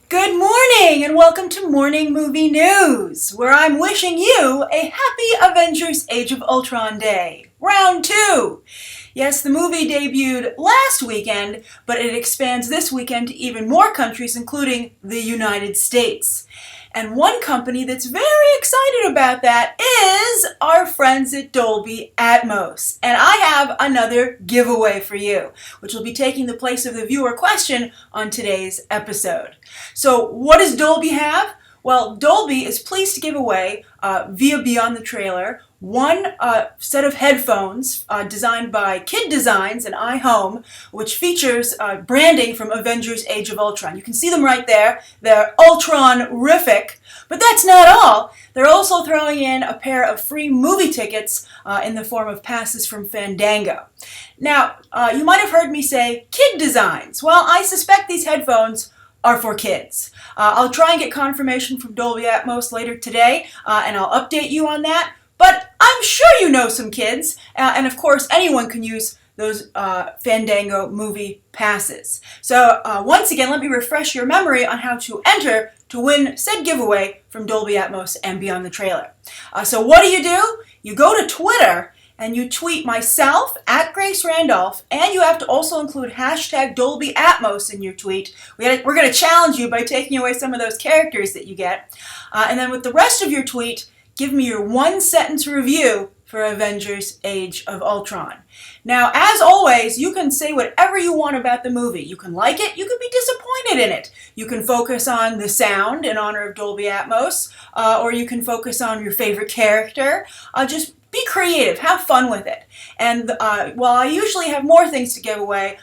Good morning and welcome to Morning Movie News, where I'm wishing you a happy Avengers Age of Ultron Day. Round 2. Yes, the movie debuted last weekend, but it expands this weekend to even more countries, including the United States. And one company that's very excited about that is our friends at Dolby Atmos. And I have another giveaway for you, which will be taking the place of the viewer question on today's episode. So what does Dolby have? Well, Dolby is pleased to give away, via Beyond the Trailer, one set of headphones designed by Kid Designs and iHome, which features branding from Avengers Age of Ultron. You can see them right there. They're Ultron-rific. But that's not all. They're also throwing in a pair of free movie tickets in the form of passes from Fandango. Now, you might have heard me say Kid Designs. Well, I suspect these headphones are for kids. I'll try and get confirmation from Dolby Atmos later today, and I'll update you on that. But I'm sure you know some kids, and of course anyone can use those Fandango movie passes. So once again, let me refresh your memory on how to enter to win said giveaway from Dolby Atmos and Beyond the Trailer. So what do? You go to Twitter and you tweet myself at Grace Randolph, and you have to also include hashtag Dolby Atmos in your tweet. We're going to challenge you by taking away some of those characters that you get. And then with the rest of your tweet, give me your one-sentence review for Avengers Age of Ultron. Now, as always, you can say whatever you want about the movie. You can like it, you can be disappointed in it. You can focus on the sound in honor of Dolby Atmos, or you can focus on your favorite character. Just be creative, have fun with it. And while I usually have more things to give away,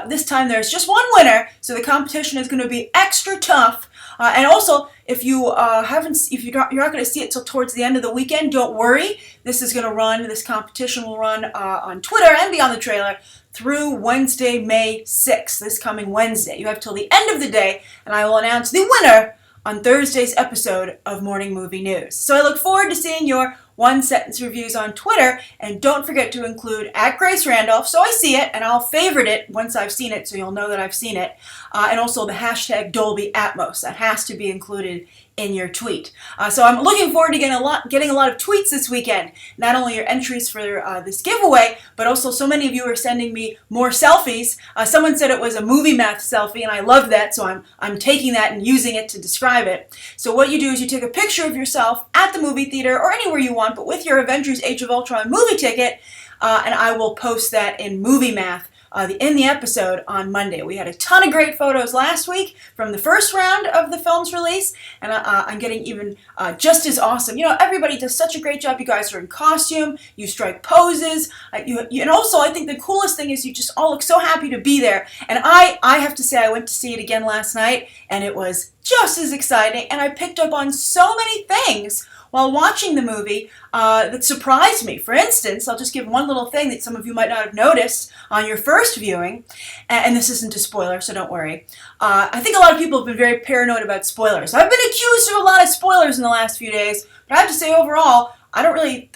this time there's just one winner, so the competition is going to be extra tough. And also, if you're not going to see it till towards the end of the weekend, don't worry. This competition will run on Twitter and Beyond the Trailer through Wednesday, May 6th, this coming Wednesday. You have till the end of the day, and I will announce the winner on Thursday's episode of Morning Movie News. So I look forward to seeing your one-sentence reviews on Twitter, and don't forget to include at Grace Randolph so I see it, and I'll favorite it once I've seen it so you'll know that I've seen it, and also the hashtag Dolby Atmos. That has to be included in your tweet. So I'm looking forward to getting a lot of tweets this weekend. Not only your entries for this giveaway, but also so many of you are sending me more selfies. Someone said it was a movie math selfie, and I love that, so I'm taking that and using it to describe it. So what you do is you take a picture of yourself at the movie theater or anywhere you want, but with your Avengers Age of Ultron movie ticket, and I will post that in Movie Math in the episode on Monday. We had a ton of great photos last week from the first round of the film's release, and I'm getting even just as awesome. You know, everybody does such a great job. You guys are in costume, you strike poses, and also I think the coolest thing is you just all look so happy to be there. And I have to say, I went to see it again last night, and it was just as exciting, and I picked up on so many things while watching the movie that surprised me. For instance, I'll just give one little thing that some of you might not have noticed on your first viewing, and this isn't a spoiler, so don't worry. I think a lot of people have been very paranoid about spoilers. I've been accused of a lot of spoilers in the last few days, but I have to say overall, I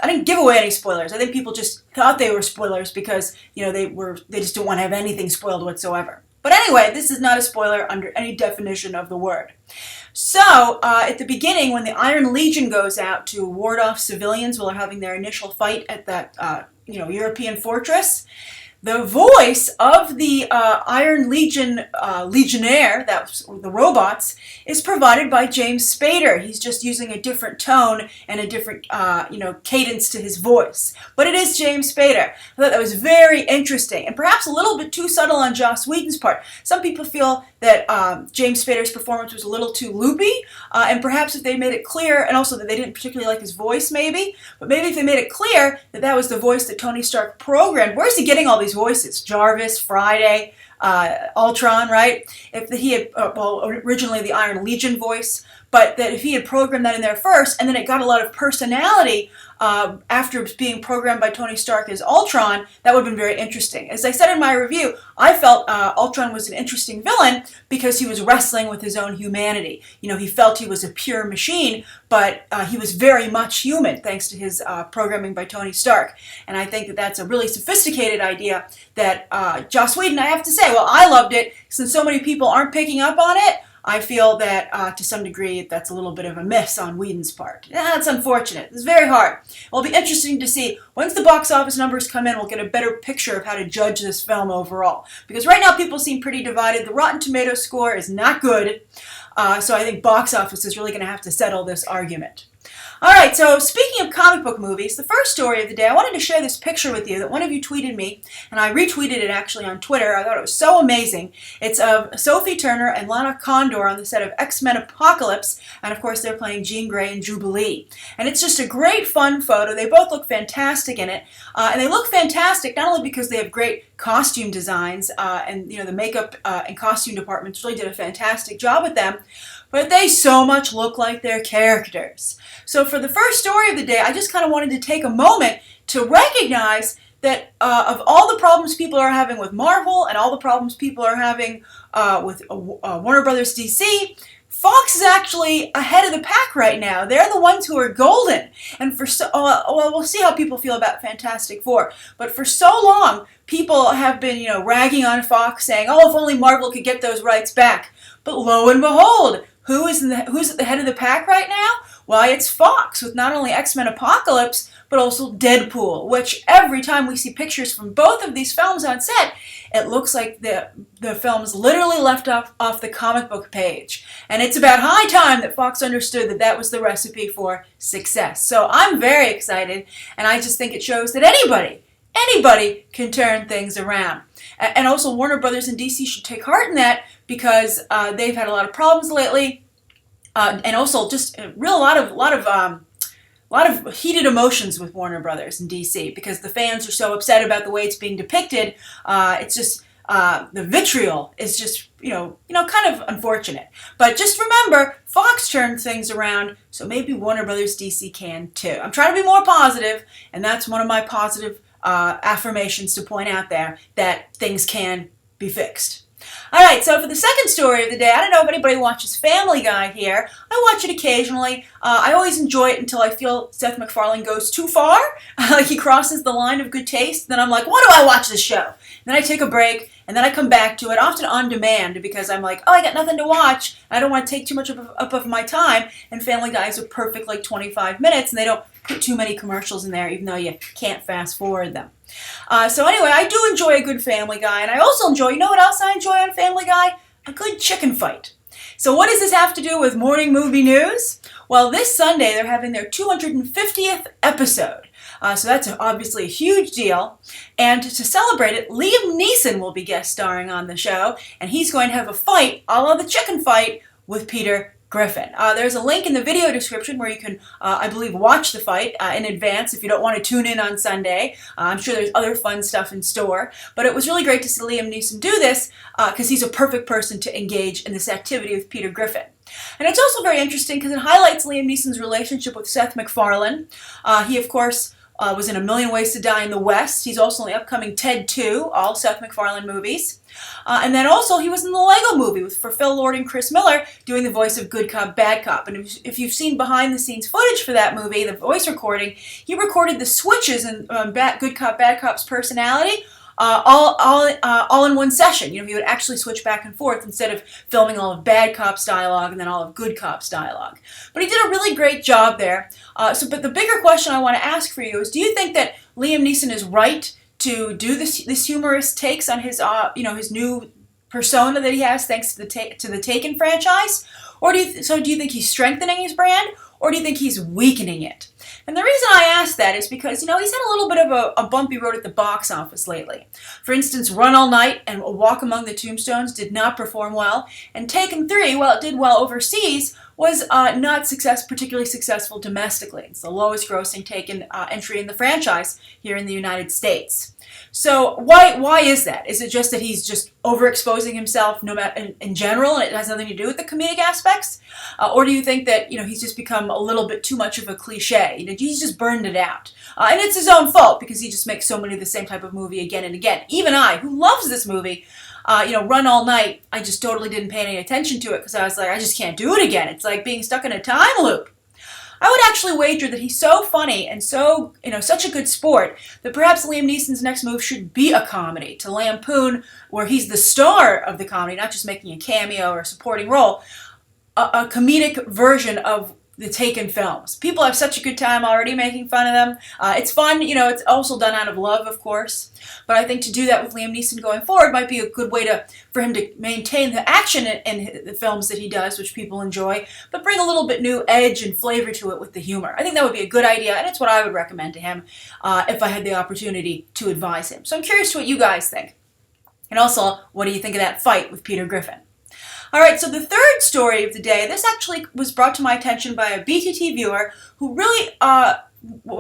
didn't give away any spoilers. I think people just thought they were spoilers because, you know, they just didn't want to have anything spoiled whatsoever. But anyway, this is not a spoiler under any definition of the word. So, at the beginning, when the Iron Legion goes out to ward off civilians while they're having their initial fight at that, European fortress, the voice of the Iron Legion Legionnaire, that's the robots, is provided by James Spader. He's just using a different tone and a different, cadence to his voice. But it is James Spader. I thought that was very interesting and perhaps a little bit too subtle on Joss Whedon's part. Some people feel that James Spader's performance was a little too loopy, and perhaps if they made it clear, and also that they didn't particularly like his voice maybe, but maybe if they made it clear that that was the voice that Tony Stark programmed. Where's he getting all these voices? Jarvis, Friday, Ultron, right? If he had, originally the Iron Legion voice, but that if he had programmed that in there first, and then it got a lot of personality after being programmed by Tony Stark as Ultron, that would have been very interesting. As I said in my review, I felt Ultron was an interesting villain because he was wrestling with his own humanity. You know, he felt he was a pure machine, but he was very much human thanks to his programming by Tony Stark. And I think that that's a really sophisticated idea that Joss Whedon, I have to say, well, I loved it. Since so many people aren't picking up on it, I feel that to some degree that's a little bit of a miss on Whedon's part. That's unfortunate. It's very hard. It'll be interesting to see. Once the box office numbers come in, we'll get a better picture of how to judge this film overall. Because right now people seem pretty divided. The Rotten Tomatoes score is not good. So I think box office is really going to have to settle this argument. Alright, so speaking of comic book movies, the first story of the day, I wanted to share this picture with you that one of you tweeted me, and I retweeted it actually on Twitter. I thought it was so amazing. It's of Sophie Turner and Lana Condor on the set of X-Men Apocalypse, and of course they're playing Jean Grey and Jubilee. And it's just a great fun photo. They both look fantastic in it, and they look fantastic not only because they have great costume designs, and the makeup and costume departments really did a fantastic job with them, but they so much look like their characters. So for the first story of the day, I just kind of wanted to take a moment to recognize that of all the problems people are having with Marvel and all the problems people are having with Warner Brothers DC, Fox is actually ahead of the pack right now. They're the ones who are golden. And we'll see how people feel about Fantastic Four. But for so long, people have been, ragging on Fox, saying, "Oh, if only Marvel could get those rights back." But lo and behold, who's at the head of the pack right now? Why, it's Fox, with not only X-Men Apocalypse, but also Deadpool, which every time we see pictures from both of these films on set, it looks like the films literally left off the comic book page. And it's about high time that Fox understood that that was the recipe for success. So I'm very excited, and I just think it shows that anybody can turn things around. And also Warner Brothers and DC should take heart in that, because they've had a lot of problems lately, and also just a lot of heated emotions with Warner Brothers and DC, because the fans are so upset about the way it's being depicted. It's just the vitriol is just kind of unfortunate. But just remember, Fox turned things around, so maybe Warner Brothers DC can too. I'm trying to be more positive, and that's one of my positive affirmations to point out there, that things can be fixed. Alright, so for the second story of the day, I don't know if anybody watches Family Guy here. I watch it occasionally. I always enjoy it until I feel Seth MacFarlane goes too far. Like he crosses the line of good taste. Then I'm like, why do I watch this show? Then I take a break, and then I come back to it, often on demand, because I'm like, I got nothing to watch. I don't want to take too much up of my time. And Family Guy is a perfect 25 minutes, and they don't put too many commercials in there, even though you can't fast forward them. So anyway, I do enjoy a good Family Guy, and I also enjoy, you know what else I enjoy on Family Guy? A good chicken fight. So what does this have to do with morning movie news? Well, this Sunday they're having their 250th episode. So that's obviously a huge deal. And to celebrate it, Liam Neeson will be guest starring on the show, and he's going to have a fight, a la the chicken fight, with Peter Griffin. There's a link in the video description where you can, I believe, watch the fight in advance if you don't want to tune in on Sunday. I'm sure there's other fun stuff in store. But it was really great to see Liam Neeson do this, because he's a perfect person to engage in this activity with Peter Griffin. And it's also very interesting because it highlights Liam Neeson's relationship with Seth MacFarlane. He, of course, was in A Million Ways to Die in the West. He's also in the upcoming Ted 2, all Seth MacFarlane movies. And then also he was in the Lego Movie for Phil Lord and Chris Miller, doing the voice of Good Cop, Bad Cop. And if you've seen behind-the-scenes footage for that movie, the voice recording, he recorded the switches in Good Cop, Bad Cop's personality all in one session. He would actually switch back and forth instead of filming all of Bad Cop's dialogue and then all of Good Cop's dialogue. But he did a really great job there. But the bigger question I want to ask for you is, do you think that Liam Neeson is right to do this humorous takes on his his new persona that he has thanks to the Taken franchise? Or do you think he's strengthening his brand, or do you think he's weakening it? And the reason I ask that is because, he's had a little bit of a bumpy road at the box office lately. For instance, Run All Night and A Walk Among the Tombstones did not perform well, and Taken 3, while it did well overseas, was not particularly successful domestically. It's the lowest grossing Taken entry in the franchise here in the United States. So why is that? Is it just that he's just overexposing himself in general, and it has nothing to do with the comedic aspects? Or do you think that he's just become a little bit too much of a cliche? He's just burned it out. And it's his own fault, because he just makes so many of the same type of movie again and again. Even I, who loves this movie, Run All Night, I just totally didn't pay any attention to it because I was like, I just can't do it again. It's like being stuck in a time loop. I would actually wager that he's so funny and so, such a good sport that perhaps Liam Neeson's next move should be a comedy, to lampoon where he's the star of the comedy, not just making a cameo or a supporting role, a comedic version of the Taken films. People have such a good time already making fun of them. It's fun, it's also done out of love, of course. But I think to do that with Liam Neeson going forward might be a good way for him to maintain the action in the films that he does, which people enjoy, but bring a little bit new edge and flavor to it with the humor. I think that would be a good idea, and it's what I would recommend to him if I had the opportunity to advise him. So I'm curious what you guys think. And also, what do you think of that fight with Peter Griffin? All right, so the third story of the day, this actually was brought to my attention by a BTT viewer who really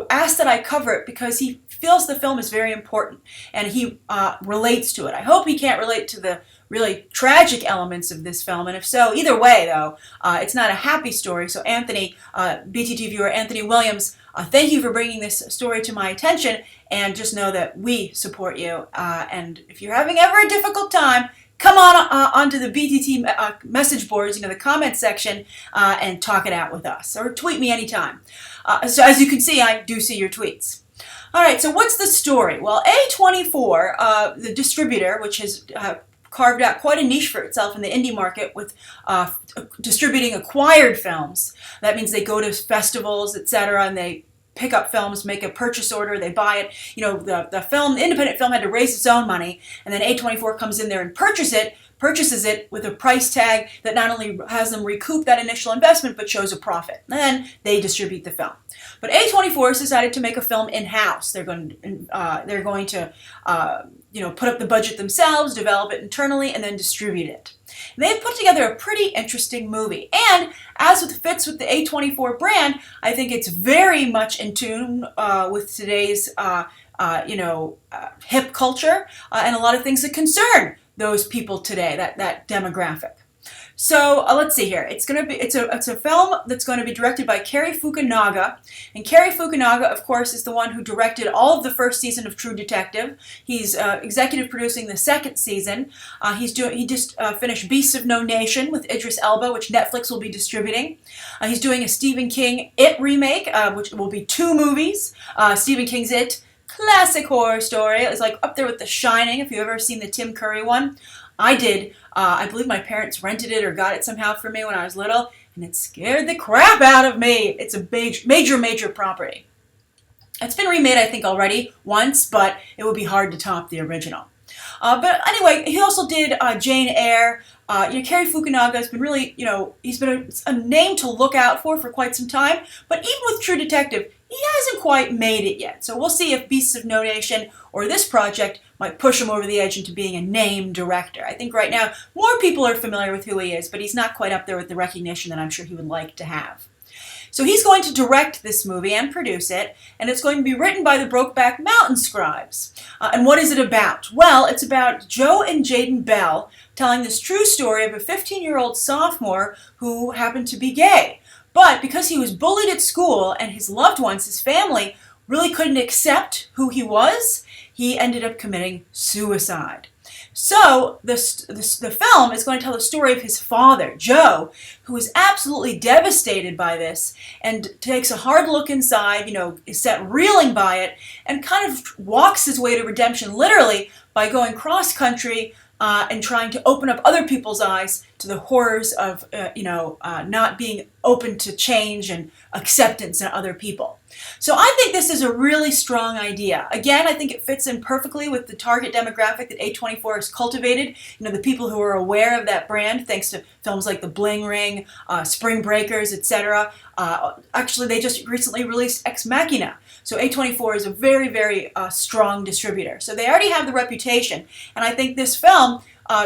asked that I cover it because he feels the film is very important and he relates to it. I hope he can't relate to the really tragic elements of this film, and if so, either way, though, it's not a happy story. So Anthony, BTT viewer Anthony Williams, thank you for bringing this story to my attention, and just know that we support you, and if you're having ever a difficult time, come on onto the BTT message boards, the comment section, and talk it out with us. Or tweet me anytime. So as you can see, I do see your tweets. All right, so what's the story? Well, A24, the distributor, which has carved out quite a niche for itself in the indie market with distributing acquired films. That means they go to festivals, etc., and they pick up films, make a purchase order, they buy it. The independent film had to raise its own money, and then A24 comes in there and purchases it with a price tag that not only has them recoup that initial investment, but shows a profit. And then they distribute the film. But A24 has decided to make a film in-house. They're going to put up the budget themselves, develop it internally, and then distribute it. And they've put together a pretty interesting movie. And as it fits with the A24 brand, I think it's very much in tune with today's hip culture and a lot of things that concern those people today, that demographic. So let's see here. It's a film that's going to be directed by Cary Fukunaga, and Cary Fukunaga, of course, is the one who directed all of the first season of True Detective. He's executive producing the second season. He just finished Beasts of No Nation with Idris Elba, which Netflix will be distributing. He's doing a Stephen King It remake, which will be 2 movies. Stephen King's It, classic horror story. It's like up there with The Shining, if you've ever seen the Tim Curry one. I did. I believe my parents rented it or got it somehow for me when I was little, and it scared the crap out of me. It's a major property. It's been remade, I think, already once, but it would be hard to top the original. But anyway, he also did Jane Eyre. Cary Fukunaga has been really, he's been a name to look out for quite some time. But even with True Detective, he hasn't quite made it yet. So we'll see if Beasts of No Nation or this project might push him over the edge into being a name director. I think right now more people are familiar with who he is, but he's not quite up there with the recognition that I'm sure he would like to have. So he's going to direct this movie and produce it, and it's going to be written by the Brokeback Mountain scribes. And what is it about? Well, it's about Joe and Jaden Bell telling this true story of a 15-year-old sophomore who happened to be gay. But because he was bullied at school and his loved ones, his family, really couldn't accept who he was, he ended up committing suicide. So the film is going to tell the story of his father, Joe, who is absolutely devastated by this and takes a hard look inside, is set reeling by it, and kind of walks his way to redemption, literally, by going cross-country and trying to open up other people's eyes to the horrors of, not being open to change and acceptance in other people. So I think this is a really strong idea. Again, I think it fits in perfectly with the target demographic that A24 has cultivated. The people who are aware of that brand, thanks to films like The Bling Ring, Spring Breakers, etc. Actually, they just recently released Ex Machina. So A24 is a very, very strong distributor. So they already have the reputation, and I think this film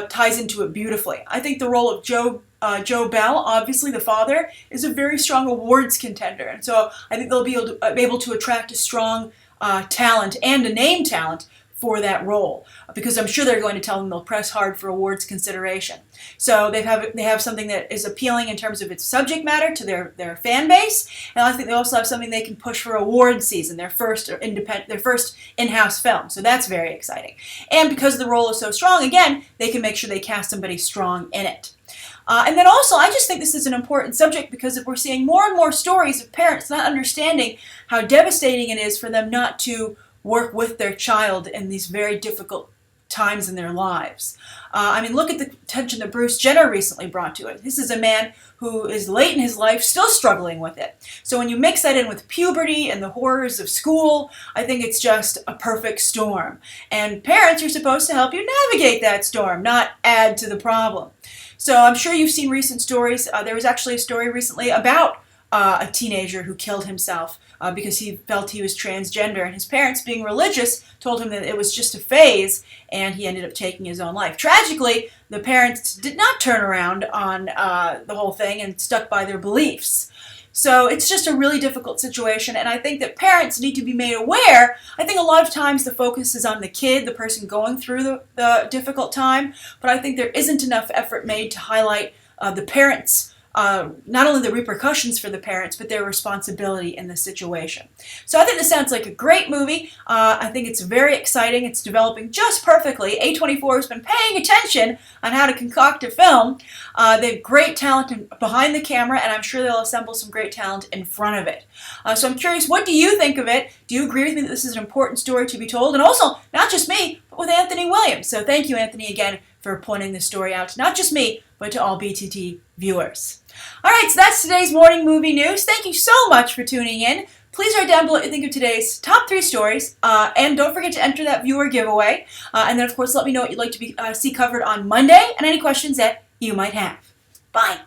ties into it beautifully. I think the role of Joe Bell, obviously the father, is a very strong awards contender, and so I think they'll be able to attract a strong talent and a name talent for that role, because I'm sure they're going to tell them they'll press hard for awards consideration. So they have something that is appealing in terms of its subject matter to their fan base, and I think they also have something they can push for awards season, their first in-house film. So that's very exciting. And because the role is so strong, again, they can make sure they cast somebody strong in it. And then also, I just think this is an important subject because we're seeing more and more stories of parents not understanding how devastating it is for them not to work with their child in these very difficult times in their lives. I mean, look at the attention that Bruce Jenner recently brought to it. This is a man who is late in his life, still struggling with it. So when you mix that in with puberty and the horrors of school, I think it's just a perfect storm. And parents are supposed to help you navigate that storm, not add to the problem. So I'm sure you've seen recent stories. There was actually a story recently about a teenager who killed himself because he felt he was transgender, and his parents, being religious, told him that it was just a phase, and he ended up taking his own life. Tragically, the parents did not turn around on the whole thing and stuck by their beliefs. So it's just a really difficult situation, and I think that parents need to be made aware. I think a lot of times the focus is on the kid, the person going through the difficult time, but I think there isn't enough effort made to highlight the parents, not only the repercussions for the parents, but their responsibility in the situation. So I think this sounds like a great movie. I think it's very exciting. It's developing just perfectly. A24 has been paying attention on how to concoct a film. They have great talent behind the camera, and I'm sure they'll assemble some great talent in front of it. So I'm curious, what do you think of it? Do you agree with me that this is an important story to be told? And also, not just me, but with Anthony Williams. So thank you, Anthony, again, for pointing this story out to not just me, but to all BTT viewers. All right, so that's today's morning movie news. Thank you so much for tuning in. Please write down below what you think of today's top 3 stories, and don't forget to enter that viewer giveaway. And then, of course, let me know what you'd like to see covered on Monday and any questions that you might have. Bye.